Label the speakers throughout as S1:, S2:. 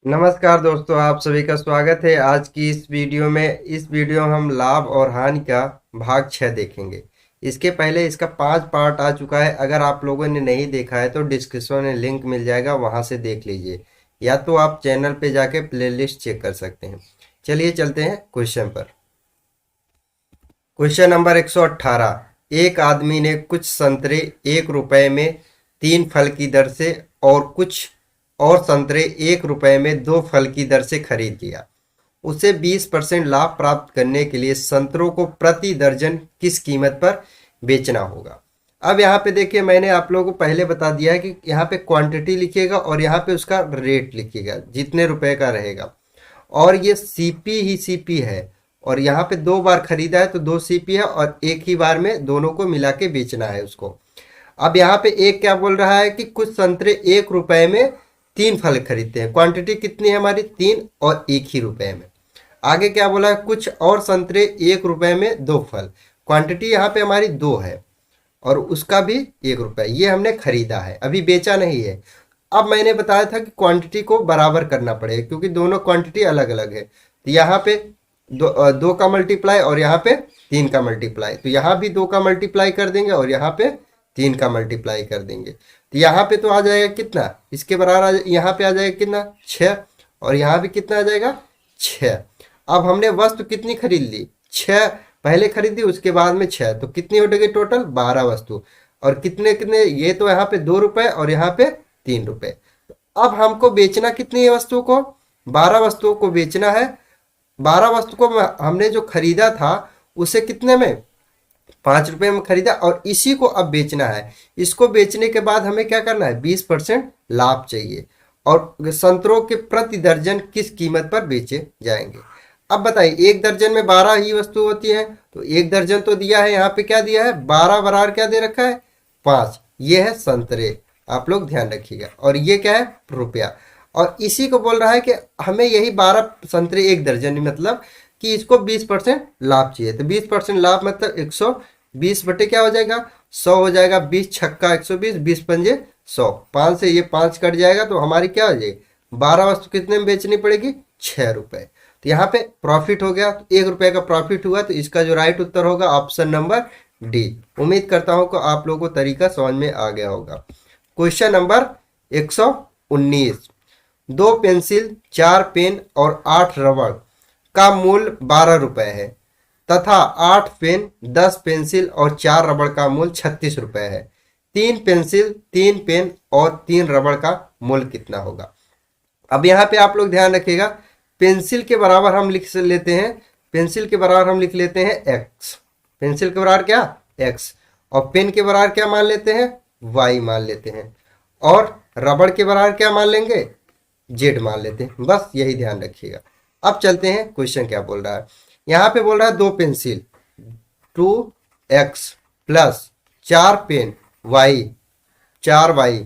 S1: नमस्कार दोस्तों, आप सभी का स्वागत है आज की इस वीडियो में। इस वीडियो में हम लाभ और हानि का भाग 6 देखेंगे। इसके पहले इसका 5 पार्ट आ चुका है। अगर आप लोगों ने नहीं देखा है तो डिस्क्रिप्शन में लिंक मिल जाएगा, वहां से देख लीजिए, या तो आप चैनल पे जाके प्लेलिस्ट चेक कर सकते हैं। चलिए चलते हैं क्वेश्चन पर। Question number 118। एक आदमी ने कुछ संतरे 1 रुपए में 3 फल की दर से और कुछ और संतरे 1 रुपए में 2 फल की दर से खरीद लिया। उसे 20% लाभ प्राप्त करने के लिए संतरों को प्रति दर्जन किस कीमत पर बेचना होगा। अब यहाँ पे देखिए, मैंने आप लोगों को पहले बता दिया है कि यहाँ पे क्वांटिटी लिखिएगा और यहाँ पे उसका रेट लिखिएगा, जितने रुपए का रहेगा। और ये सीपी ही सीपी है, और यहाँ पे 2 बार खरीदा है तो 2 सीपी है, और एक ही बार में दोनों को मिला के बेचना है उसको। अब यहाँ पे एक क्या बोल रहा है कि कुछ संतरे 1 रुपए में 3 फल खरीदते हैं। क्वांटिटी कितनी है हमारी? 3, और 1 ही रुपए में। आगे क्या बोला है? कुछ और संतरे 1 रुपए में 2 फल। क्वांटिटी यहाँ पे हमारी 2 है, और उसका भी 1 रुपए। ये हमने खरीदा है, अभी बेचा नहीं है। अब मैंने बताया था कि क्वांटिटी को बराबर करना पड़ेगा, क्योंकि दोनों क्वांटिटी अलग अलग है। तो यहाँ पे 2 का मल्टीप्लाई और यहाँ पे 3 का मल्टीप्लाई, तो यहाँ भी 2 का मल्टीप्लाई कर देंगे और यहाँ पे 3 का मल्टीप्लाई कर देंगे। तो यहाँ पे तो आ जाएगा कितना? इसके बराबर यहाँ पे आ जाएगा कितना? 6। और यहाँ भी कितना आ जाएगा? 6। अब हमने वस्तु कितनी खरीद ली? 6 पहले खरीदी, उसके बाद में 6, तो कितनी हो गई टोटल? 12 वस्तु। और कितने कितने? ये तो यहाँ पे 2 रुपए और यहाँ पे 3 रुपए। अब हमको बेचना कितनी है वस्तुओं को? 12 वस्तुओं को बेचना है। 12 वस्तु को हमने जो खरीदा था उसे कितने में? 5 रुपए में खरीदा, और इसी को अब बेचना है। इसको बेचने के बाद हमें क्या करना है? 20% लाभ चाहिए। और संतरों के प्रति दर्जन किस कीमत पर बेचे जाएंगे। अब बताइए, 1 दर्जन में 12 ही वस्तु होती है, तो 1 दर्जन तो दिया है, यहाँ पे क्या दिया है? 12 बराबर क्या दे रखा है? 5। ये है संतरे, आप लोग ध्यान रखिएगा। और ये क्या है? रुपया। और इसी को बोल रहा है कि हमें यही 12 संतरे 1 दर्जन, मतलब कि इसको 20% लाभ चाहिए। तो 20% लाभ मतलब 120 बटे क्या हो जाएगा? 100 हो जाएगा। 20 छक्का 120, 20 पंजे 100। 5 से ये 5 कट जाएगा, तो हमारी क्या हो जाएगी? 12 वस्तु कितने में बेचनी पड़ेगी? 6 रुपए। तो यहाँ पे प्रॉफिट हो गया, तो 1 रुपए का प्रॉफिट हुआ। तो इसका जो राइट उत्तर होगा ऑप्शन नंबर डी। उम्मीद करता हूँ कि आप लोगों को तरीका समझ में आ गया होगा। Question number 119। 2 पेंसिल, 4 पेन और 8 रबड़ का मूल्य 12 रुपए है, तथा 8 पेन, 10 पेंसिल और 4 रबड़ का मूल्य 36 रुपए है। 3 पेंसिल, 3 पेन और 3 रबड़ का मूल्य कितना होगा। अब यहाँ पे आप लोग ध्यान रखिएगा, पेंसिल के बराबर हम लिख लेते हैं, पेंसिल के बराबर हम लिख लेते हैं एक्स। पेंसिल के बराबर क्या? एक्स। और पेन के बराबर क्या मान लेते हैं? वाई मान लेते हैं। और रबड़ के बराबर क्या मान लेंगे? जेड मान लेते हैं। बस यही ध्यान रखिएगा। अब चलते हैं, क्वेश्चन क्या बोल रहा है। यहाँ पे बोल रहा है 2 pencil 2x plus 4 pen y 4y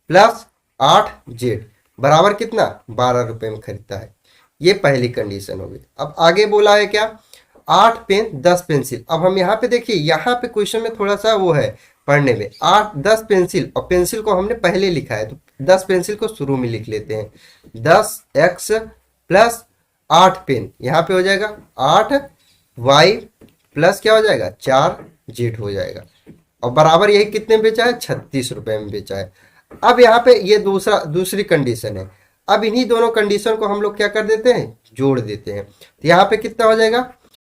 S1: plus 8z बराबर कितना? 12 रुपए में खरीदता है। ये पहली कंडीशन होगी। अब आगे बोला है क्या? 8 पेन, 10 पेंसिल। अब हम यहाँ पे देखिए, यहाँ पे क्वेश्चन में थोड़ा सा वो है पढ़ने में। 10 पेंसिल, और पेंसिल को हमने पहले लिखा है, तो 10 पेंसिल को शुरू में लिख लेते हैं। 10x प्लस 8 पेन, यहाँ पे हो जाएगा 8y प्लस क्या हो जाएगा? 4z हो जाएगा। और बराबर यही कितने में बेचा है? 36 रुपए में बेचा है। अब यहाँ पे ये दूसरी कंडीशन है। अब इन्हीं दोनों कंडीशन को हम लोग क्या कर देते हैं? जोड़ देते हैं। तो यहाँ पे कितना हो जाएगा?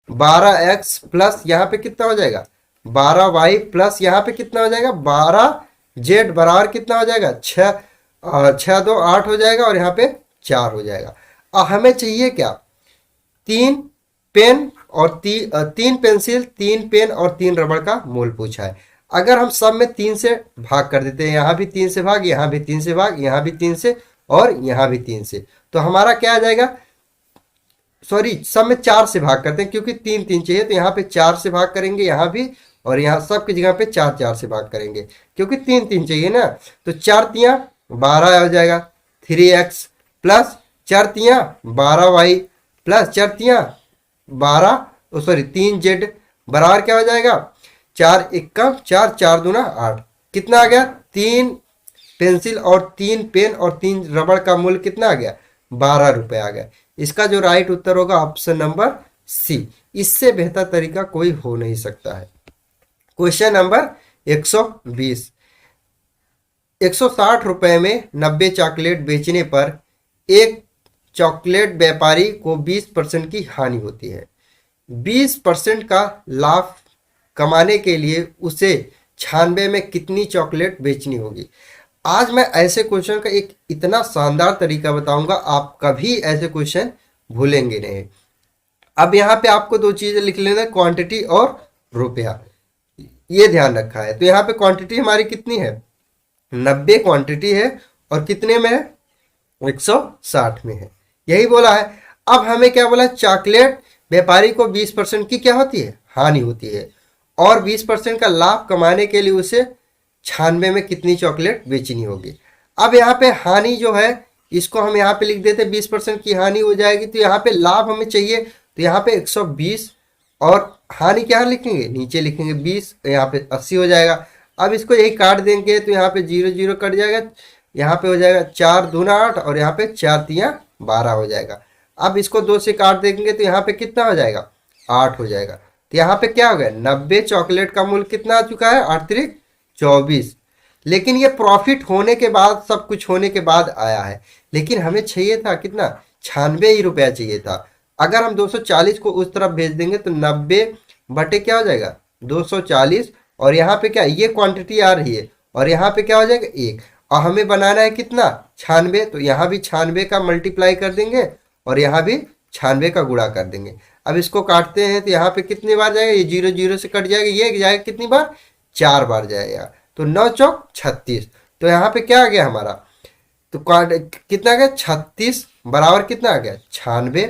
S1: 12x प्लस यहाँ पे कितना हो जाएगा? 12y प्लस यहाँ पे कितना हो जाएगा? 12z बराबर कितना हो जाएगा? 6 2 8 हो जाएगा, और यहाँ पे 4 हो जाएगा। अब हमें चाहिए क्या? 3 पेन और 3 पेंसिल, 3 पेन और 3 रबड़ का मूल्य पूछा है। अगर हम सब में 3 से भाग कर देते हैं, यहाँ भी 3 से भाग, यहाँ भी 3 से भाग, यहाँ भी 3 से, और यहाँ भी 3 से, तो हमारा क्या आ जाएगा? सॉरी, सब में 4 से भाग करते हैं, क्योंकि 3 3 चाहिए, तो यहाँ पे 4 से भाग करेंगे, यहाँ भी, और यहाँ सब की जगह पे 4 4 से भाग करेंगे, क्योंकि 3 3 चाहिए ना। तो 4 तियाँ 12 हो जाएगा। 3x plus 4 तियाँ 12y plus 4 तियाँ 12, sorry 3z बराबर क्या हो जाएगा? 4 इक्का 4, 4 दूना 8। कितना आ गया? 3 पेंसिल और 3 पेन और 3 रबड़ का मूल्य कितना आ गया? 12 रुपये आ गया। इसका जो राइट उत्तर होगा ऑप्शन नंबर सी। इससे बेहतर तरीका कोई हो नहीं सकता है। Question number 120। 160 रुपये में 90 चॉकलेट बेचने पर एक चॉकलेट व्यापारी को 20% की हानि होती है। 20% का लाभ कमाने के लिए उसे 96 में कितनी चॉकलेट बेचनी होगी। आज मैं ऐसे क्वेश्चन का एक इतना शानदार तरीका बताऊंगा, आप कभी ऐसे क्वेश्चन भूलेंगे नहीं। अब यहाँ पे आपको दो चीजें लिख लेना, क्वांटिटी और रुपया, ये ध्यान रखा है। तो यहाँ पे क्वांटिटी हमारी कितनी है, 90 क्वांटिटी है और कितने में है, 160 में है, यही बोला है। अब हमें क्या बोला, चॉकलेट व्यापारी को 20% की क्या होती है, हानि होती है, और 20% का लाभ कमाने के लिए उसे 96 में कितनी चॉकलेट बेचनी होगी। अब यहाँ पे हानि जो है इसको हम यहाँ पे लिख देते, 20% की हानि हो जाएगी। तो यहाँ पे लाभ हमें चाहिए, तो यहाँ पे 120 और हानि क्या लिखेंगे, नीचे लिखेंगे 20, यहाँ पे 80 हो जाएगा। अब इसको यही काट देंगे तो यहाँ पे 0 0 कट जाएगा, यहाँ पे हो जाएगा 4 दूना 8 और यहाँ पे 4 तियां 12 हो जाएगा। अब इसको 2 से काट देंगे तो यहाँ पे कितना हो जाएगा, 8 हो जाएगा। तो यहाँ पे क्या हो गया, 90 चॉकलेट का मूल्य कितना आ चुका है, 8 तिरिक 24। लेकिन ये प्रॉफिट होने के बाद, सब कुछ होने के बाद आया है, लेकिन हमें चाहिए था कितना, 96 ही रुपया चाहिए था। अगर हम 240 को उस तरफ भेज देंगे तो 90 बटे क्या हो जाएगा, 240, और यहाँ पे क्या, ये क्वांटिटी आ रही है और यहाँ पे क्या हो जाएगा 1, और हमें बनाना है कितना, 96। तो यहाँ भी 96 का मल्टीप्लाई कर देंगे और यहाँ भी 96 का गुणा कर देंगे। अब इसको काटते हैं तो यहाँ पे कितनी बार जाएगा, ये 0 0 से कट जाएगा, ये जाएगा कितनी बार, 4 बार जाएगा। तो 9 चौक 36। तो यहाँ पे क्या आ गया हमारा, तो कितना आ गया, 36 बराबर कितना आ गया, 96।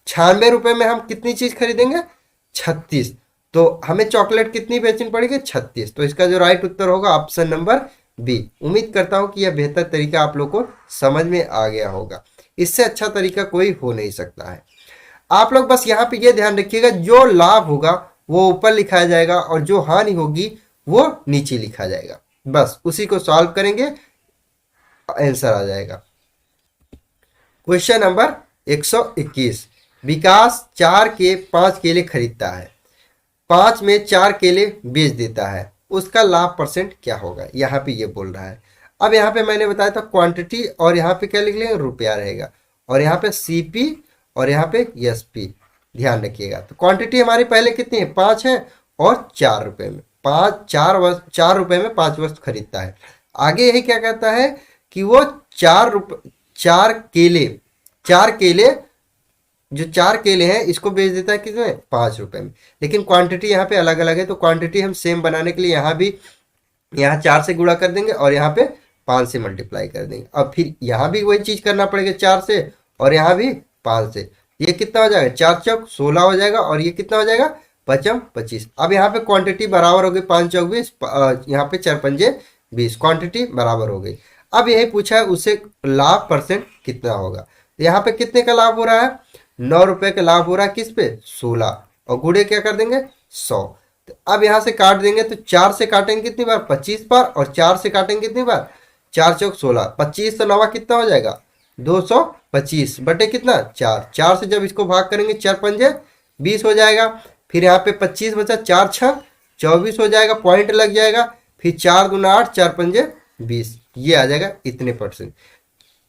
S1: 96 रुपये में हम कितनी चीज खरीदेंगे, 36। तो हमें चॉकलेट कितनी बेचनी पड़ेगी, 36। तो इसका जो राइट उत्तर होगा ऑप्शन नंबर बी। उम्मीद करता हूं कि यह बेहतर तरीका आप लोग को समझ में आ गया होगा। इससे अच्छा तरीका कोई हो नहीं सकता है। आप लोग बस यहाँ पे ये ध्यान रखिएगा, जो लाभ होगा वो ऊपर लिखा जाएगा और जो हानि होगी वो नीचे लिखा जाएगा। बस उसी को सॉल्व करेंगे, आंसर आ जाएगा। Question number 121। विकास 4 के 5 केले खरीदता है, 5 में 4 केले बेच देता है, उसका लाभ परसेंट क्या होगा, यहाँ पे ये बोल रहा है। अब यहाँ पे मैंने बताया था क्वांटिटी, और यहाँ पे क्या लिख लेंगे, रुपया रहेगा, और यहाँ पे सीपी और यहाँ पे एसपी, ध्यान रखिएगा। तो क्वांटिटी हमारी पहले कितनी है, 5 है, और 4 रुपये में 4 रुपये में 5 वस्तु खरीदता है। आगे यही क्या कहता है कि वो 4 केले जो 4 केले हैं इसको बेच देता है कितने, 5 रुपये में। लेकिन क्वांटिटी यहाँ पे अलग अलग है, तो क्वांटिटी हम सेम बनाने के लिए यहाँ 4 से गुणा कर देंगे और यहाँ पे 5 से मल्टीप्लाई कर देंगे। अब फिर यहाँ भी वही चीज करना पड़ेगा, 4 से, और यहाँ भी 5 से। ये कितना हो जाएगा, 4 चौक 16 हो जाएगा, और ये कितना हो जाएगा, 5 25। अब यहाँ पे क्वांटिटी बराबर हो गई, 5 चौक 20, यहाँ पे 4 पंजे 20, क्वांटिटी बराबर हो गई। अब यही पूछा है उससे लाभ परसेंट कितना होगा। यहाँ पे कितने का लाभ हो रहा है, 9 रुपये का लाभ हो रहा है, किस पे, 16, और गुणे क्या कर देंगे, 100। तो अब यहाँ से काट देंगे तो 4 से काटेंगे कितनी बार, 25 बार, और 4 से काटेंगे कितनी बार, 4 चौक 16, 25 तो 9 कितना हो जाएगा, 225 बटे कितना, 4। 4 से जब इसको भाग करेंगे 4 पंजे 20 हो जाएगा। फिर यहाँ पे 25 बचा, 4 6 24 हो जाएगा, पॉइंट लग जाएगा। फिर 4 दूना 8, 4 पंजे 20, ये आ जाएगा इतने परसेंट,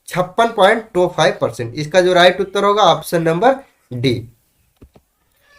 S1: 56.25%। इसका जो राइट उत्तर होगा option number D.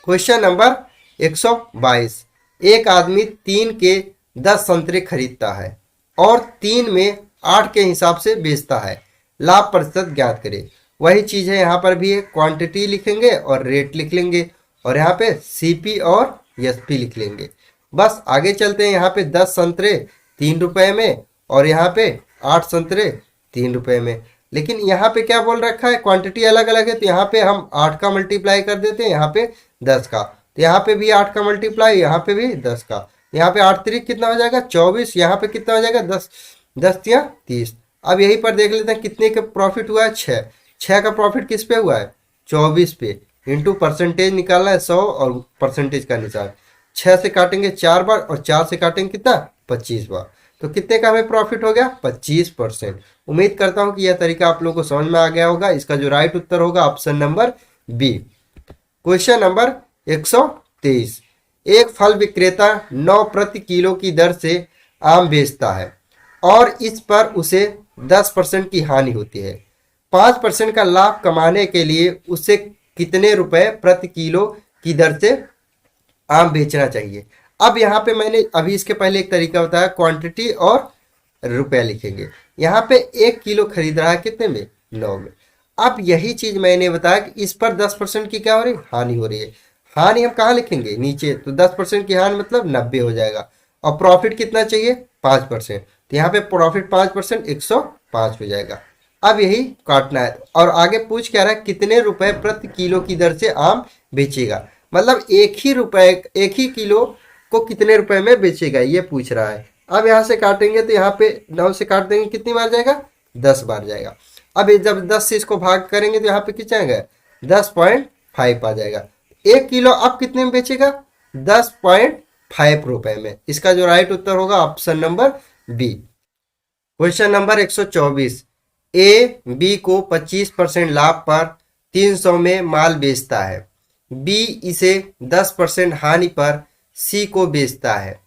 S1: Question number 122। एक आदमी 3 के 10 संतरे खरीदता है और 3 में 8 के हिसाब से बेचता है, लाभ प्रतिशत ज्ञात करें। वही चीज है यहाँ पर भी है, क्वांटिटी लिखेंगे और रेट लिख लेंगे, और यहाँ पे सीपी और एसपी लिख लेंगे। बस आगे चलते हैं। यहाँ पे 10 संतरे 3 रुपए में और यहाँ पे 8 संतरे 3 रुपए में। लेकिन यहाँ पे क्या बोल रखा है, क्वांटिटी अलग अलग है, तो यहाँ पे हम 8 का मल्टीप्लाई कर देते हैं, यहाँ पे 10 का। तो यहाँ पे भी 8 का मल्टीप्लाई, यहाँ पे भी 10 का। यहाँ पे 8 3 कितना हो जाएगा, 24। यहाँ पे कितना हो जाएगा, 10 या 30। अब यहीं पर देख लेते हैं कितने का प्रॉफिट हुआ है, 6 का प्रॉफिट किस पे हुआ है, 24 पे। इंटू परसेंटेज निकालना है 100 और परसेंटेज का निशान। 6 से काटेंगे 4 बार और 4 से काटेंगे कितना, 25 बार। तो कितने का हमें प्रॉफिट हो गया? 25%। उम्मीद करता हूं कि यह तरीका आप लोगों को समझ में आ गया होगा। इसका जो राइट उत्तर होगा option number B. Question number 123। एक फल विक्रेता 9 प्रति किलो की दर से आम बेचता है और इस पर उसे 10% की हानि होती है। 5% का लाभ कमाने के लिए उसे कितने रुपए प्रति किलो की दर से आम बेचना चाहिए? अब यहाँ पे मैंने अभी इसके पहले एक तरीका बताया, क्वांटिटी और रुपया लिखेंगे। यहाँ पे 1 किलो खरीद रहा है कितने में? 9 में। अब यही चीज मैंने बताया कि इस पर 10% की क्या हो रही है? हानि हो रही है। हानि हम कहाँ लिखेंगे? नीचे। तो 10% की हानि मतलब 90 हो जाएगा। और प्रॉफिट कितना चाहिए? 5%। तो यहाँ पे प्रॉफिट 5%, 105 हो जाएगा। अब यही काटना है और आगे पूछ क्या रहा है? कितने रुपए प्रति किलो की दर से आम बेचेगा, मतलब एक ही किलो को कितने रुपए में बेचेगा, ये पूछ रहा है। अब यहाँ से काटेंगे तो यहाँ पे 9 से काट देंगे, कितनी बार जाएगा? 10 बार जाएगा। अब ये जब 10 से इसको भाग करेंगे तो यहाँ पे कितना आएगा? 10.5 आ जाएगा। 1 किलो अब कितने में बेचेगा? 10.5 रुपए में। इसका जो राइट उत्तर होगा option number B. Question number 124। A B को 25% लाभ पर 300 में माल बेचता है। बी इसे 10% हानि पर सी को बेचता है।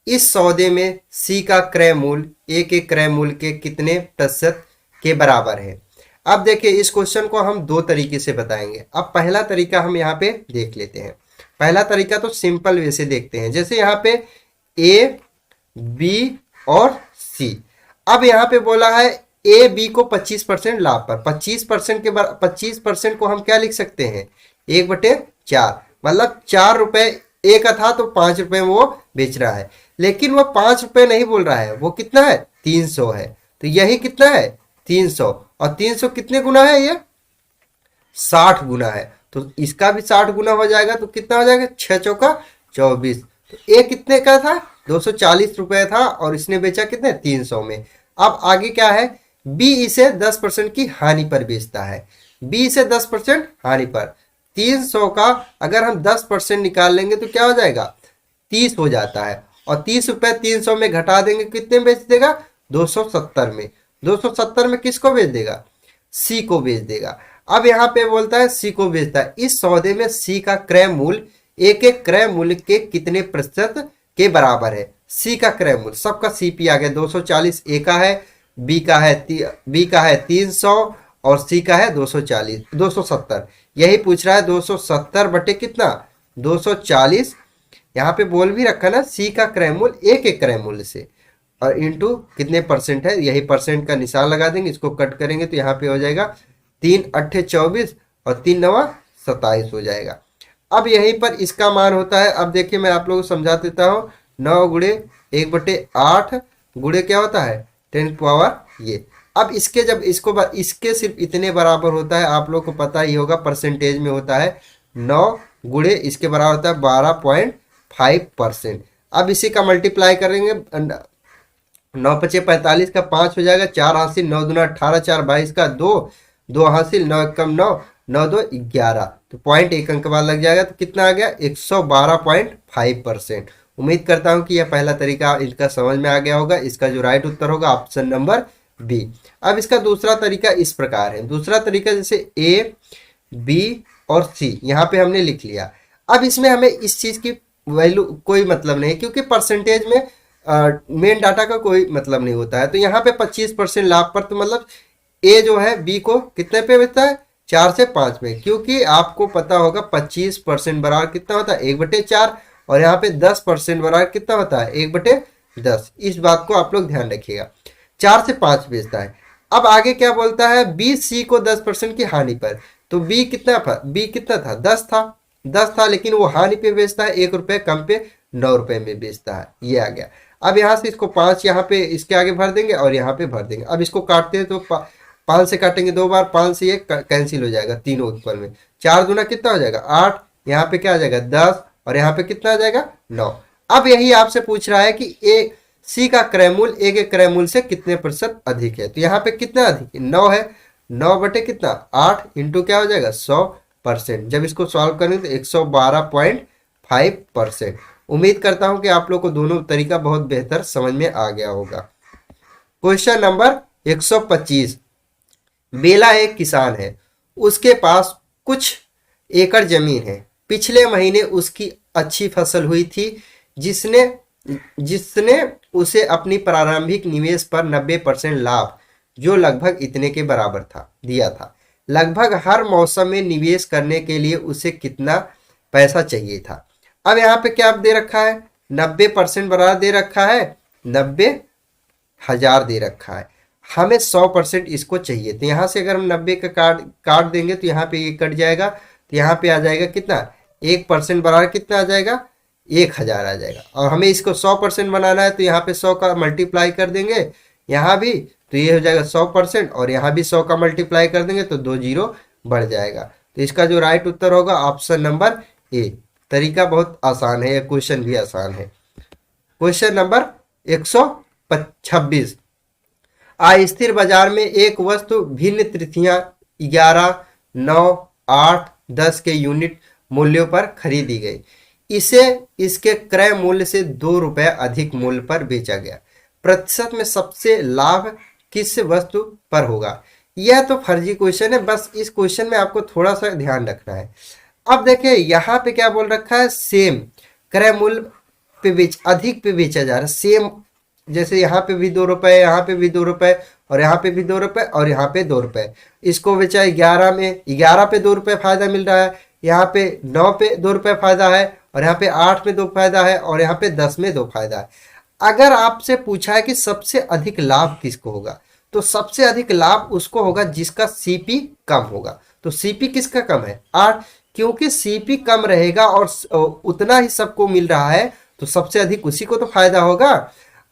S1: इस सौदे में सी का क्रय मूल्य ए के क्रय मूल्य के कितने प्रतिशत के बराबर है? अब देखिए, इस क्वेश्चन को हम दो तरीके से बताएंगे। अब पहला तरीका हम यहाँ पे देख लेते हैं। पहला तरीका तो सिंपल वे से देखते हैं। जैसे यहाँ पे ए बी और सी। अब यहाँ पे बोला है ए बी को 25% लाभ पर। 25% को हम क्या लिख सकते हैं? 1/4। मतलब 4 रुपए ए का था तो 5 रुपए में वो बेच रहा है। लेकिन वो 5 रुपए नहीं बोल रहा है, वो कितना है? 300 है। तो यही कितना है? 300। और 300 कितने गुना है? ये 60 गुना है। तो इसका भी 60 गुना हो जाएगा तो कितना हो जाएगा? 6 चौका 24। तो ए कितने का था? 240 रुपए था और इसने बेचा कितने? 300 में। अब आगे क्या है? बी इसे 10% की हानि पर बेचता है। बी इसे 10% हानि पर। 300 का अगर हम 10% निकाल लेंगे तो क्या हो जाएगा? 30 हो जाता है। और 30 रुपए 300 में घटा देंगे, कितने में बेच देगा? 270 में। 270 में किसको बेच देगा? सी को बेच देगा। अब यहाँ पे बोलता है सी को बेचता है। इस सौदे में सी का क्रय मूल्य ए के क्रय मूल्य के कितने प्रतिशत के बराबर है? सी का क्रय मूल्य, सबका सीपी आ गया। 240 ए का है, बी का है 300 और सी का है 270। यही पूछ रहा है 270 बटे कितना? 240। यहाँ पे बोल भी रखा ना, सी का क्रय मूल्य ए के क्रय मूल्य से और इंटू कितने परसेंट है, यही परसेंट का निशान लगा देंगे। इसको कट करेंगे तो यहाँ पे हो जाएगा 3 8 24 और 3 9 27 हो जाएगा। अब यहीं पर इसका मान होता है। अब देखिए मैं आप लोगों को समझा देता हूँ। 9 गुणे 1/8 गुणे क्या होता है? 10 पावर ये। अब इसके जब इसके सिर्फ इतने बराबर होता है, आप लोग को पता ही होगा, परसेंटेज में होता है 9 गुणे इसके बराबर होता है 12.5%। अब इसी का मल्टीप्लाई करेंगे। 9 पचे 45 का 5 हो जाएगा। 4 हासिल 9 दूना 18, 4 22 का 2, 2 हासिल 9 एकम 9, 9 2 11। तो पॉइंट एक अंक बाद लग जाएगा। तो कितना आ गया? 112.5%। उम्मीद करता हूं कि यह पहला तरीका इनका समझ में आ गया होगा। इसका जो राइट उत्तर होगा ऑप्शन नंबर बी। अब इसका दूसरा तरीका इस प्रकार है। दूसरा तरीका जैसे ए बी और सी यहाँ पे हमने लिख लिया। अब इसमें हमें इस चीज की वैल्यू कोई मतलब नहीं, क्योंकि परसेंटेज में मेन डाटा का कोई मतलब नहीं होता है। तो यहाँ पे 25% लाभ पर, तो मतलब ए जो है बी को कितने पे बेचता है? 4 से 5 में। क्योंकि आपको पता होगा 25% बराबर कितना होता है? 1/4। और यहाँ पे 10% बराबर कितना होता है? 1/10। इस बात को आप लोग ध्यान रखिएगा। 4 से 5 बेचता है। अब आगे क्या बोलता है? बी सी को 10% की हानि पर। तो बी कितना था? 10 था, लेकिन वो हानि पे बेचता है 1 रुपए कम पे 9 रुपए में बेचता है। ये आ गया। अब यहाँ से इसको 5 यहाँ पे इसके आगे भर देंगे और यहाँ पे भर देंगे। अब इसको काटते हैं तो 5 से काटेंगे 2 बार, 5 से ये कैंसिल हो जाएगा तीनों ऊपर में। 4 दूना कितना हो जाएगा? 8। यहाँ पे क्या आ जाएगा? 10 और यहाँ पे कितना आ जाएगा? 9। अब यही आपसे पूछ रहा है कि ए सी का क्रय मूल्य ए के क्रय मूल्य से कितने प्रतिशत अधिक है। तो यहाँ पे कितना अधिक है? 9 है। 9 बटे कितना? 8 इंटू क्या हो जाएगा? 100%। जब इसको सॉल्व करेंगे तो 112.5%। उम्मीद करता हूं कि आप लोग को दोनों तरीका बहुत बेहतर समझ में आ गया होगा। Question number 125। बेला एक किसान है, उसके पास कुछ एकड़ जमीन है। पिछले महीने उसकी अच्छी फसल हुई थी, जिसने जिसने उसे अपनी प्रारंभिक निवेश पर 90% लाभ, जो लगभग इतने के बराबर था, दिया था। लगभग हर मौसम में निवेश करने के लिए उसे कितना पैसा चाहिए था। अब यहाँ पे क्या दे रखा है, 90% बराबर दे रखा है, 90,000 दे रखा है। हमें 100% इसको चाहिए, तो यहाँ से अगर हम 90 का काट देंगे तो यहाँ पे ये कट जाएगा, तो यहाँ पे आ जाएगा कितना, 1% बराबर कितना आ जाएगा, 1,000 आ जाएगा। और हमें इसको 100% बनाना है, तो यहाँ पे 100 का मल्टीप्लाई कर देंगे यहाँ भी, तो ये हो जाएगा 100%, और यहाँ भी 100 का मल्टीप्लाई कर देंगे तो 2 जीरो बढ़ जाएगा। तो इसका जो राइट उत्तर होगा ऑप्शन नंबर ए। तरीका बहुत आसान है, क्वेश्चन भी आसान है। Question number 126। अस्थिर बाजार में एक वस्तु भिन्न तिथियां 11, 9, 8, 10 के यूनिट मूल्यों पर खरीदी गई। इसे इसके क्रय मूल्य से 2 रुपए अधिक मूल्य पर बेचा गया। प्रतिशत में सबसे लाभ किस वस्तु पर होगा। यह तो फर्जी क्वेश्चन है, बस इस क्वेश्चन में आपको थोड़ा सा ध्यान रखना है। अब देखिए यहाँ पे क्या बोल रखा है, सेम क्रय मूल्य पे अधिक पे बेचा जा रहा है। सेम जैसे यहाँ पे भी 2 रुपए, यहाँ पे भी 2 रुपए, और यहाँ पे भी 2 रुपए, और यहाँ पे 2 रुपए। इसको बेचा 11 में, 11 पे 2 रुपए फायदा मिल रहा है, यहाँ पे 9 पे 2 रुपए फायदा है, और यहाँ पे 8 में 2 फायदा है, और यहाँ पे 10 में 2 फायदा है। अगर आपसे पूछा है कि सबसे अधिक लाभ किसको होगा, तो सबसे अधिक लाभ उसको होगा जिसका सीपी कम होगा। तो सीपी किसका कम है, 8, क्योंकि सीपी कम रहेगा और उतना ही सबको मिल रहा है, तो सबसे अधिक उसी को तो फायदा होगा।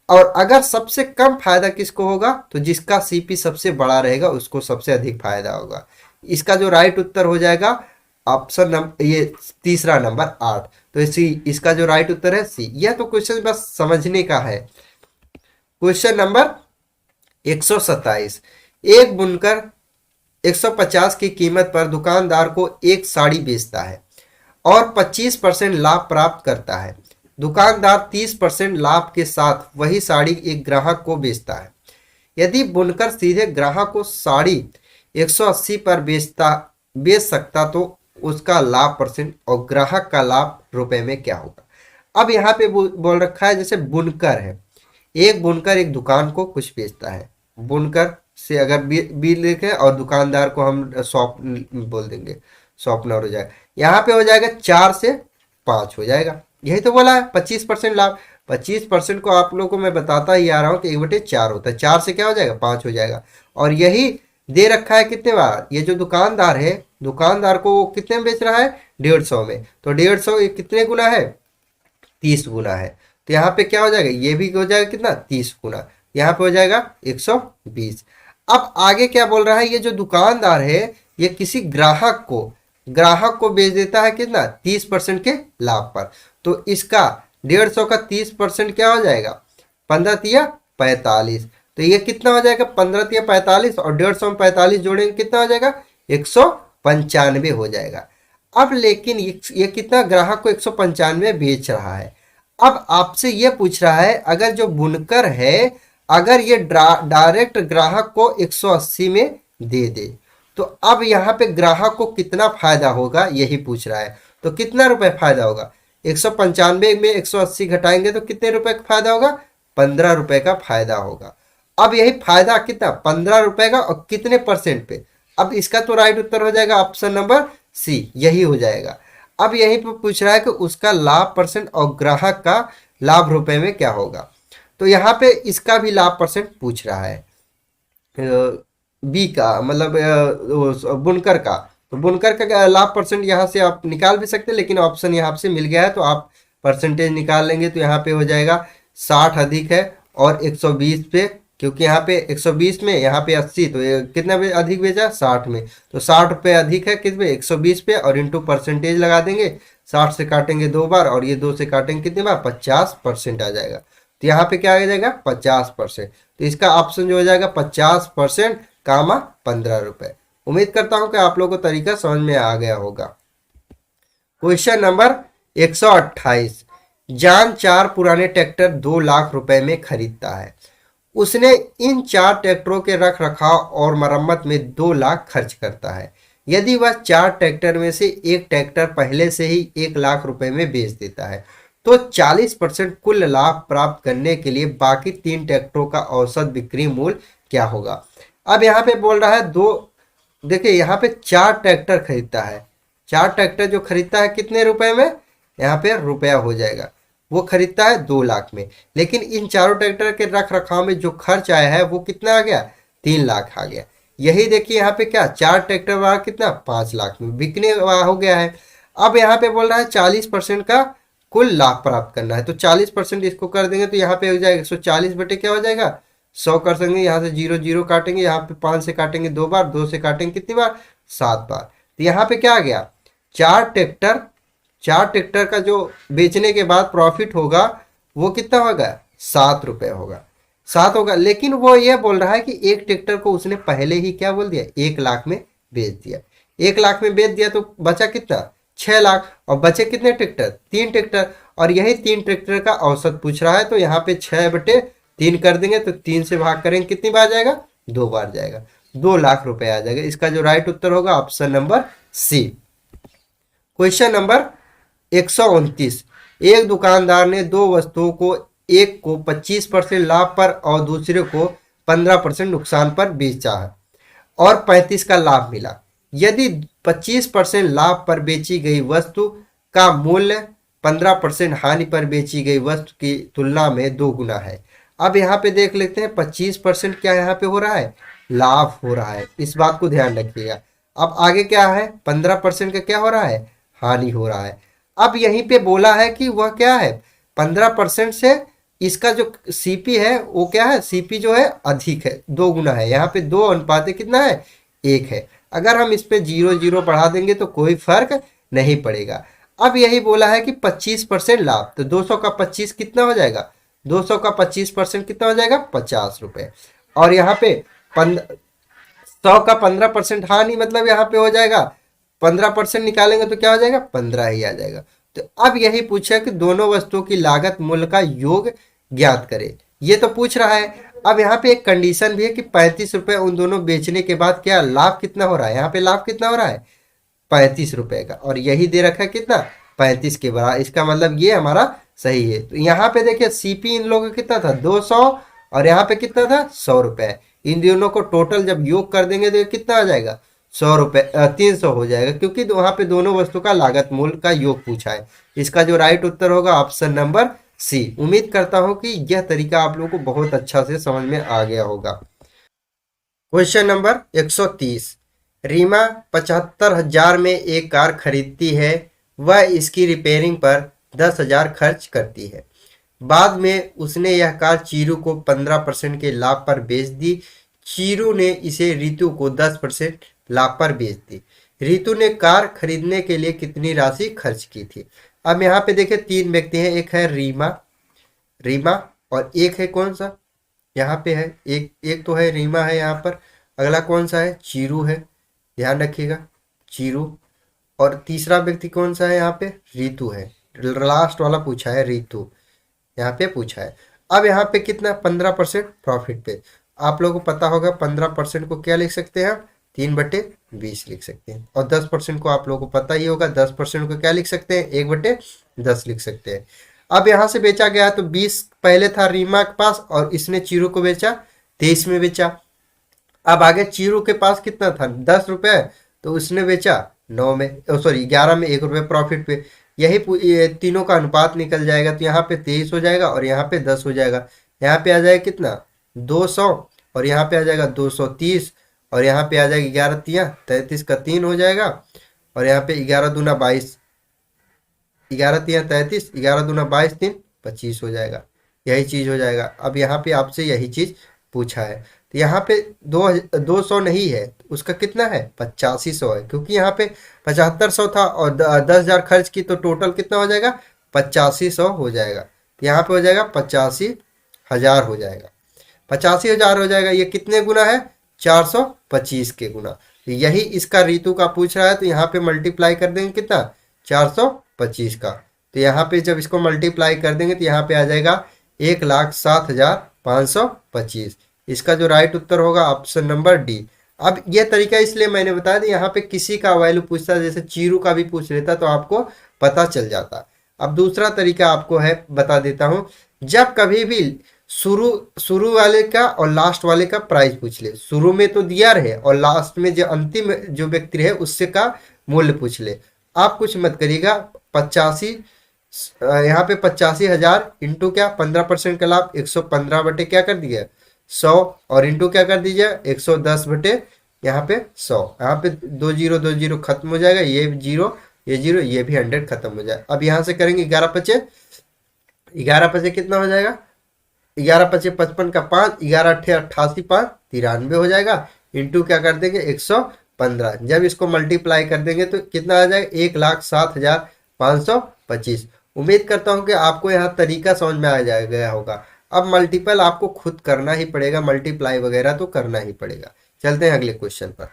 S1: और अगर सबसे कम फायदा किसको होगा, तो जिसका सीपी सबसे बड़ा रहेगा उसको सबसे अधिक फायदा होगा। इसका जो राइट उत्तर हो जाएगा ऑप्शन नंबर ये तीसरा नंबर 8। तो इसका जो राइट उत्तर है सी। यह तो क्वेश्चन बस समझने का है। Question number 127। एक बुनकर 150 की कीमत पर दुकानदार को एक साड़ी बेचता है और 25% लाभ प्राप्त करता है। दुकानदार 30% लाभ के साथ वही साड़ी एक ग्राहक को बेचता है। यदि बुनकर सीधे ग्राहक को साड़ी 180 पर बेच सकता तो उसका लाभ परसेंट और ग्राहक का लाभ रुपए में क्या होगा। अब यहाँ पे बोल रखा है, जैसे बुनकर है, एक बुनकर एक दुकान को कुछ बेचता है। बुनकर से अगर बिल लिखे और दुकानदार को हम शॉप बोल देंगे, शॉपनर हो जाएगा। यहाँ पे हो जाएगा 4 से 5 हो जाएगा। यही तो बोला है 25% लाभ। 25% को आप लोगों को मैं बताता ही आ रहा हूँ कि 1/4 होता है। 4 से क्या हो जाएगा, 5 हो जाएगा। और यही दे रखा है कितने बार, ये जो दुकानदार है, दुकानदार को वो कितने में बेच रहा है, 150 में। तो 150 कितने गुना है, 30 गुना है। तो यहाँ पे क्या हो जाएगा, ये भी हो जाएगा कितना, 30 गुना। यहाँ पे हो जाएगा 120। अब आगे क्या बोल रहा है, ये जो दुकानदार है ये किसी ग्राहक को बेच देता है कितना, 30% के लाभ पर। तो इसका 150 का 30% क्या हो जाएगा, 15 तिया 45। तो ये कितना हो जाएगा, 15 तिया 45, और 150 में 45 जोड़ेंगे कितना हो जाएगा, 195 हो जाएगा। अब लेकिन ये कितना, ग्राहक को 195 बेच रहा है। अब आपसे ये पूछ रहा है, अगर जो बुनकर है अगर ये डायरेक्ट ग्राहक को 180 में दे दे, तो अब यहाँ पे ग्राहक को कितना फायदा होगा यही पूछ रहा है। तो कितना रुपए फायदा होगा, 195 में 180 घटाएंगे तो कितने रुपए का फायदा होगा, 15 रुपए का फायदा होगा। अब यही फायदा कितना, 15 रुपए का, और कितने परसेंट पे। अब इसका तो राइट उत्तर हो जाएगा ऑप्शन नंबर सी, यही हो जाएगा। अब यही पे पूछ रहा है कि उसका लाभ परसेंट और ग्राहक का लाभ रुपए में क्या होगा। तो यहाँ पे इसका भी लाभ परसेंट पूछ रहा है, बी का मतलब बुनकर का। तो बुनकर का लाभ परसेंट यहाँ से आप निकाल भी सकते हैं, लेकिन ऑप्शन यहाँ से मिल गया है तो आप परसेंटेज निकाल लेंगे। तो यहाँ पे हो जाएगा 60 अधिक है और 120 पे, क्योंकि यहाँ पे 120 में यहाँ पे 80, तो कितना पे अधिक भेजा, 60 में। तो 60 पे अधिक है किस पे, 120 पे, और इंटू परसेंटेज लगा देंगे। 60 से काटेंगे 2 बार और ये 2 से काटेंगे कितने बार, 50% आ जाएगा। तो यहाँ पे क्या आ जाएगा, 50%। तो इसका ऑप्शन जो हो जाएगा 50% कामा 15 रुपए। उम्मीद करता हूं कि आप लोगों को तरीका समझ में आ गया होगा। Question number 128। जान 4 पुराने ट्रैक्टर 2 लाख रुपए में खरीदता है। उसने इन 4 ट्रैक्टरों के रख रखाव और मरम्मत में 2 लाख खर्च करता है। यदि वह 4 ट्रैक्टर में से एक ट्रैक्टर पहले से ही 1 लाख रुपए में बेच देता है, तो 40% कुल लाभ प्राप्त करने के लिए बाकी 3 ट्रैक्टरों का औसत बिक्री मूल्य क्या होगा। अब यहाँ पे बोल रहा है दो, देखिए यहाँ पे 4 ट्रैक्टर खरीदता है। 4 ट्रैक्टर जो खरीदता है कितने रुपए में, यहाँ पे रुपया हो जाएगा, वो खरीदता है 2 लाख में। लेकिन इन चारों ट्रैक्टर के रख रखाव में जो खर्च आया है वो कितना आ गया, 3 लाख आ गया। यही देखिए यहाँ पे क्या 4 ट्रैक्टर वाला कितना 5 लाख में बिकने वाला हो गया है। अब यहाँ पे बोल रहा है 40% का कुल लाभ प्राप्त करना है, तो 40% इसको कर देंगे तो यहाँ पे हो जाएगा 140 बटे क्या हो जाएगा 100 कर देंगे। यहाँ से 0 0 काटेंगे, यहाँ पे 5 से काटेंगे 2 बार, 2 से काटेंगे कितनी बार 7 बार। तो यहाँ पे क्या आ गया, 4 ट्रैक्टर का जो बेचने के बाद प्रॉफिट होगा वो कितना होगा 7 रुपये होगा, 7 होगा। लेकिन वो ये बोल रहा है कि एक ट्रैक्टर को उसने पहले ही क्या बोल दिया 1 लाख में बेच दिया। 1 लाख में बेच दिया तो बचा कितना 6 लाख, और बचे कितने ट्रैक्टर 3 ट्रैक्टर, और यही 3 ट्रैक्टर का औसत पूछ रहा है। तो यहाँ पे 6/3 कर देंगे तो 3 से भाग करेंगे कितनी बार जाएगा 2 बार जाएगा, 2 लाख रुपए आ जाएगा। इसका जो राइट उत्तर होगा option number C. Question number 129, एक दुकानदार ने 2 वस्तुओं को, एक को 25% लाभ पर और दूसरे को 15% नुकसान पर बेचा है और 35 का लाभ मिला। यदि 25% लाभ पर बेची गई वस्तु का मूल्य 15% हानि पर बेची गई वस्तु की तुलना में 2 गुना है। अब यहाँ पे देख लेते हैं 25% क्या यहाँ पे हो रहा है लाभ हो रहा है, इस बात को ध्यान रखिएगा। अब आगे क्या है 15% का क्या हो रहा है हानि हो रहा है। अब यहीं पे बोला है कि वह क्या है 15% से इसका जो सीपी है वो क्या है, सीपी जो है अधिक है 2 गुना है। यहाँ पे 2 अनुपात कितना है 1 है। अगर हम इस पे 0 0 बढ़ा देंगे तो कोई फर्क नहीं पड़ेगा। अब यही बोला है कि 25% लाभ, तो 200 का 25 कितना हो जाएगा 200 का 25% कितना हो जाएगा 50 रुपए। और यहाँ पे 100 का 15% हानि, मतलब यहाँ पे हो जाएगा 15% निकालेंगे तो क्या हो जाएगा 15 ही आ जाएगा। तो अब यही पूछा कि दोनों वस्तुओं की लागत मूल्य का योग ज्ञात करें, ये तो पूछ रहा है। अब यहाँ पे एक कंडीशन भी है कि 35 रुपए उन दोनों बेचने के बाद क्या लाभ कितना हो रहा है, यहाँ पे लाभ कितना हो रहा है 35 रुपए का, और यही दे रखा है कितना 35 के बराबर। इसका मतलब ये हमारा सही है। तो यहाँ पे देखिए सीपी इन लोगों का कितना था 200 और यहाँ पे कितना था 100 रुपए। इन दोनों को टोटल जब योग कर देंगे तो कितना आ जाएगा 100 रुपए 300 हो जाएगा, क्योंकि वहां पे दोनों वस्तु का लागत मूल्य का योग पूछा है। इसका जो राइट उत्तर होगा ऑप्शन नंबर सी। उम्मीद करता हूं कि यह तरीका आप लोगों को बहुत अच्छा से समझ में आ गया होगा। क्वेश्चन नंबर 130, रीमा 75,000 में एक कार खरीदती है, वह इसकी रिपेयरिंग पर 10,000 खर्च करती है। बाद में उसने यह कार चीरू को 15% के लाभ पर बेच दी। चीरू ने इसे रितु को 10% लाभ पर बेच दी। रितु ने कार खरीदने के लिए कितनी राशि खर्च की थी। अब यहाँ पे देखिए 3 व्यक्ति हैं, एक है रीमा, रीमा और एक है कौन सा यहाँ पे है, एक तो है रीमा है यहाँ पर, अगला कौन सा है चीरू है, ध्यान रखिएगा चीरू। और तीसरा व्यक्ति कौन सा है यहाँ पे रितु है, लास्ट वाला पूछा है रितु, यहाँ पे पूछा है। अब यहाँ पे कितना 15% प्रॉफिट पे, आप लोगों को पता होगा 15% को क्या लिख सकते हैं 3/20 लिख सकते हैं, और 10% को आप लोगों को पता ही होगा 10% को क्या लिख सकते हैं 1/10 लिख सकते हैं। अब यहाँ से बेचा गया तो 20 पहले था रीमा के पास और इसने चीरू को बेचा 23 में बेचा। अब आगे चीरू के पास कितना था 10 रुपए, तो उसने बेचा 9 में, सॉरी 11 में 1 रुपये प्रॉफिट पे। यही ये तीनों का अनुपात निकल जाएगा, तो यहाँ पे 23 हो जाएगा और यहाँ पे 10 हो जाएगा। यहाँ पे आ जाएगा कितना 200 और यहाँ पे आ जाएगा 230 और यहाँ पे आ जाएगा 11 तिया 33 का 3 हो जाएगा, और यहाँ पे 11 दूना 22, 11 तिया 33, 11 दूना 22, 3 25 हो जाएगा। यही चीज़ हो जाएगा। अब यहाँ पे आपसे यही चीज़ पूछा है, तो यहाँ पे 200 नहीं है, उसका कितना है 8500 है, क्योंकि यहाँ पे 7500 था और 10,000 खर्च की, तो टोटल कितना हो जाएगा 8500 हो जाएगा। यहाँ पे हो जाएगा 85,000 हो जाएगा, 85,000 हो जाएगा। ये कितने गुना है 425 के गुना। तो यही इसका ऋतु का पूछ रहा है, तो यहाँ पे मल्टीप्लाई कर देंगे कितना 425 का, तो यहाँ पे जब इसको मल्टीप्लाई कर देंगे तो यहाँ पे आ जाएगा 1,07,525। इसका जो राइट उत्तर होगा ऑप्शन नंबर डी। अब यह तरीका इसलिए मैंने बताया था, यहाँ पे किसी का वैल्यू पूछता, जैसे चीरू का भी पूछ लेता तो आपको पता चल जाता। अब दूसरा तरीका आपको है, बता देता हूं। जब कभी भी शुरू शुरू वाले का और लास्ट वाले का प्राइस पूछ ले, शुरू में तो दिया रहे और लास्ट में जो अंतिम जो व्यक्ति रहे उससे का मूल्य पूछ ले, आप कुछ मत करिएगा। 85 यहाँ पे 85,000 इंटू क्या 15% का लाभ 115 बटे क्या कर दिया 100, और इंटू क्या कर दीजिए 110 बटे यहाँ पे 100। यहाँ पे 2 0 खत्म हो जाएगा, ये जीरो ये जीरो ये भी 100 खत्म हो जाए। अब यहाँ से करेंगे 11 पचे कितना हो जाएगा, 11 पचे 55 का 5, 11 अट्ठे 88, 5 93 हो जाएगा, इंटू क्या कर देंगे 115। जब इसको मल्टीप्लाई कर देंगे तो कितना आ जाएगा 1,07,525। उम्मीद करता हूँ कि आपको यहाँ तरीका समझ में आ गया होगा। अब मल्टीपल आपको खुद करना ही पड़ेगा, मल्टीप्लाई वगैरह तो करना ही पड़ेगा। चलते हैं अगले क्वेश्चन पर।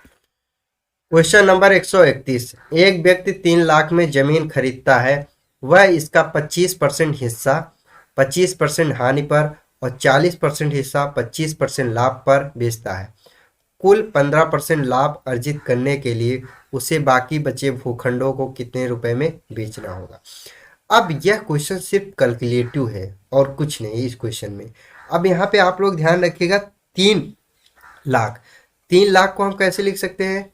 S1: Question number 131। एक व्यक्ति 3 लाख में जमीन खरीदता है, वह इसका 25% हिस्सा 25% हानि पर और 40% हिस्सा 25% लाभ पर बेचता है। कुल 15% लाभ अर्जित करने के लिए उसे बाकी बचे भूखंडों को कितने रुपए में बेचना होगा। अब यह क्वेश्चन सिर्फ कैलकुलेटिव है और कुछ नहीं इस क्वेश्चन में। अब यहाँ पे आप लोग ध्यान रखिएगा, 3 लाख, 3 लाख को हम कैसे लिख सकते हैं,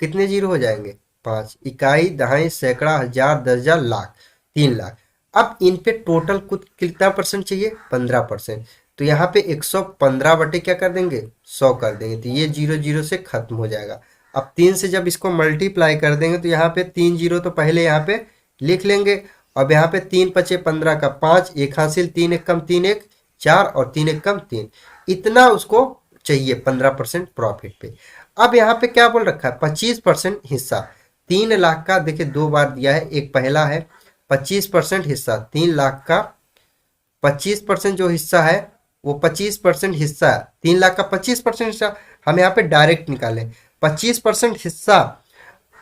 S1: कितने जीरो हो जाएंगे 5, इकाई, दहाई, सैकड़ा, हजार, 10,000, लाख, 3 लाख। अब इन पे टोटल कुछ कितना परसेंट चाहिए 15%, तो यहाँ पे 115 बटे क्या कर देंगे 100 कर देंगे, तो ये 0 0 से खत्म हो जाएगा। अब 3 से जब इसको मल्टीप्लाई कर देंगे तो यहाँ पे 3 0 तो पहले यहाँ पे लिख लेंगे। अब यहाँ पे 3 पचे 15 का 5, एक हासिल, 3 एक कम 3 एक 4 और 3 एक कम 3, इतना उसको चाहिए 15% प्रॉफिट पे। अब यहाँ पे क्या बोल रखा है 25% हिस्सा 3 लाख का, देखिए 2 बार दिया है, एक पहला है 25% हिस्सा 3 लाख का, 25% जो हिस्सा है वो 25% हिस्सा 3 लाख का 25% हिस्सा हम यहाँ पे डायरेक्ट निकालें। 25% हिस्सा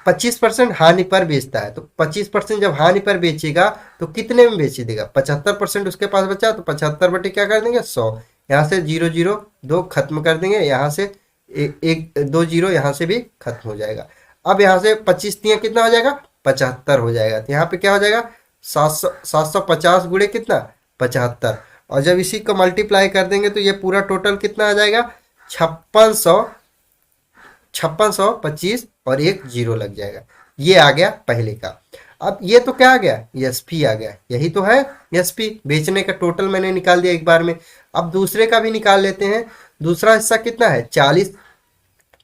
S1: 25% हानि पर बेचता है, तो 25% जब हानि पर बेचेगा तो कितने में बेच देगा 75% उसके पास बचा, तो 75 बटे क्या कर देंगे 100, यहाँ से 0 0 2 खत्म कर देंगे, यहाँ से एक 2 0 यहाँ से भी खत्म हो जाएगा। अब यहाँ से 25 तिया कितना हो जाएगा 75 हो जाएगा, तो यहाँ पे क्या हो जाएगा 750 गुणे कितना 75, और जब इसी को मल्टीप्लाई कर देंगे तो ये पूरा टोटल कितना आ जाएगा 5625 और एक जीरो लग जाएगा। ये आ गया पहले का। अब ये तो क्या आ गया एसपी आ गया, यही तो है एसपी, बेचने का टोटल मैंने निकाल दिया एक बार में। अब दूसरे का भी निकाल लेते हैं। दूसरा हिस्सा कितना है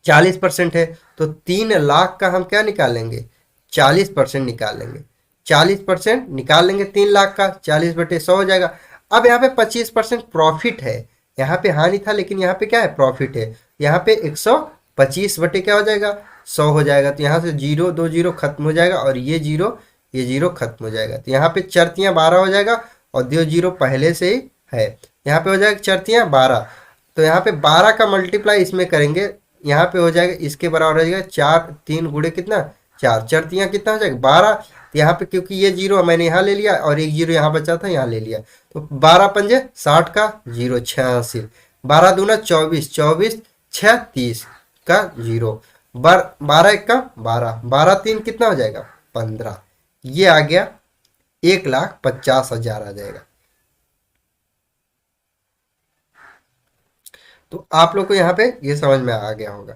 S1: 40% है, तो 3 लाख का हम क्या निकालेंगे 40% निकाल लेंगे, 40% निकाल लेंगे 3 लाख का, 40 बटे 100 हो जाएगा। अब यहाँ पे 25% प्रॉफिट है, यहाँ पे हानि था लेकिन यहाँ पे क्या है प्रॉफिट है, यहाँ पे 125 बटे क्या हो जाएगा 100 हो जाएगा, तो यहाँ से 0 2 0 खत्म हो जाएगा और ये जीरो खत्म हो जाएगा, तो यहाँ पे चरतियाँ 12 हो जाएगा और 2 0 पहले से ही है, यहाँ पे हो जाएगा चरतियाँ 12, तो यहाँ पे 12 का मल्टीप्लाई इसमें करेंगे, यहाँ पे हो जाएगा इसके बराबर हो जाएगा 4 3 गुणे कितना 4, चरतियाँ कितना हो जाएगा 12, तो यहाँ पे क्योंकि ये जीरो मैंने यहाँ ले लिया और एक जीरो यहाँ बचा था यहाँ ले लिया, तो 12 पंजे 60 का जीरो 86, 12 दूना 24, 24 6 30 का जीरो, 12 एक का 12, 12 3 कितना हो जाएगा 15, ये आ गया 1,50,000 आ जाएगा। तो आप लोग को यहाँ पे ये समझ में आ गया होगा।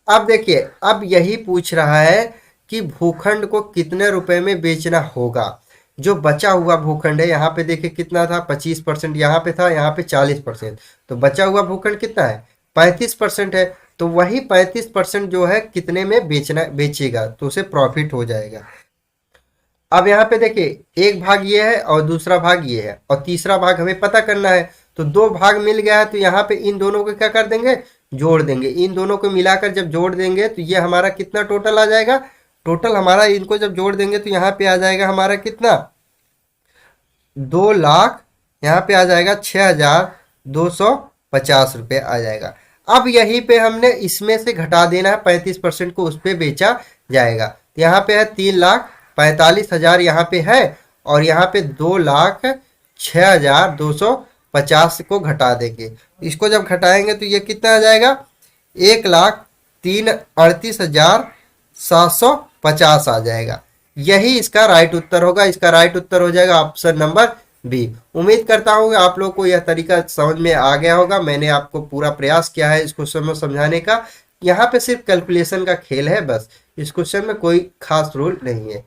S1: अब देखिए, अब यही पूछ रहा है कि भूखंड को कितने रुपए में बेचना होगा। जो बचा हुआ भूखंड है यहाँ पे देखिए कितना था 25% यहाँ पे था, यहाँ पे 40%, तो बचा हुआ भूखंड कितना है 35% है, तो वही 35% जो है कितने में बेचेगा तो उसे प्रॉफिट हो जाएगा। अब यहाँ पे देखिए एक भाग ये है और दूसरा भाग ये है और तीसरा भाग हमें पता करना है, तो 2 भाग मिल गया है, तो यहाँ पे इन दोनों को क्या कर देंगे जोड़ देंगे, इन दोनों को मिलाकर जब जोड़ देंगे तो ये हमारा कितना टोटल आ जाएगा, टोटल हमारा इनको जब जोड़ देंगे तो यहाँ पे आ जाएगा हमारा कितना 2 लाख, यहाँ पे आ जाएगा 6,250 रुपये आ जाएगा। अब यहीं पे हमने इसमें से घटा देना है 35% को, उस पर बेचा जाएगा, तो यहाँ पे है 3,45,000 यहाँ पे है, और यहाँ पे 2,06,250 को घटा देंगे। इसको जब घटाएंगे तो ये कितना आ जाएगा, 1,38,750 आ जाएगा। यही इसका राइट उत्तर होगा। इसका राइट उत्तर हो जाएगा ऑप्शन नंबर बी। उम्मीद करता हूँ आप लोग को यह तरीका समझ में आ गया होगा। मैंने आपको पूरा प्रयास किया है इस क्वेश्चन में समझाने का। यहाँ पे सिर्फ कैलकुलेशन का खेल है बस, इस क्वेश्चन में कोई खास रूल नहीं है।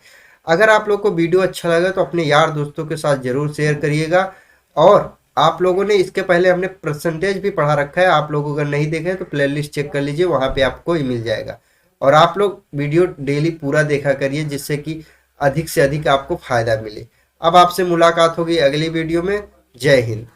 S1: अगर आप लोग को वीडियो अच्छा लगा तो अपने यार दोस्तों के साथ जरूर शेयर करिएगा। और आप लोगों ने इसके पहले हमने परसेंटेज भी पढ़ा रखा है, आप लोग अगर नहीं देखे तो प्लेलिस्ट चेक कर लीजिए, वहाँ पे आपको ही मिल जाएगा। और आप लोग वीडियो डेली पूरा देखा करिए जिससे कि अधिक से अधिक आपको फायदा मिले। अब आपसे मुलाकात होगी अगली वीडियो में। जय हिंद।